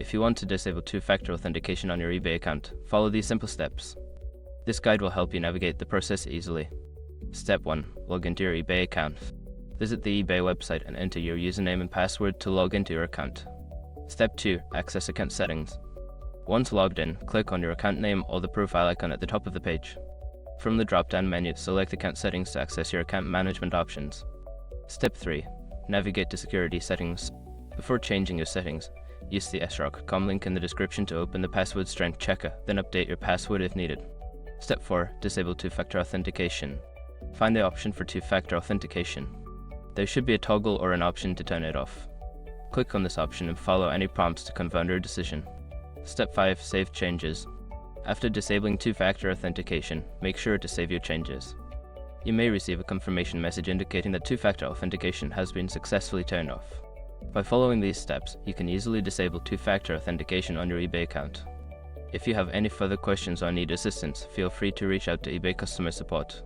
If you want to disable two-factor authentication on your eBay account, follow these simple steps. This guide will help you navigate the process easily. Step 1. Log into your eBay account. Visit the eBay website and enter your username and password to log into your account. Step 2. Access account settings. Once logged in, click on your account name or the profile icon at the top of the page. From the drop-down menu, select Account Settings to access your account management options. Step 3. Navigate to Security Settings. Before changing your settings, use the sroc.com link in the description to open the password strength checker, then update your password if needed. Step 4. Disable two-factor authentication. Find the option for two-factor authentication. There should be a toggle or an option to turn it off. Click on this option and follow any prompts to confirm your decision. Step 5. Save changes. After disabling two-factor authentication, make sure to save your changes. You may receive a confirmation message indicating that two-factor authentication has been successfully turned off. By following these steps, you can easily disable two-factor authentication on your eBay account. If you have any further questions or need assistance, feel free to reach out to eBay customer support.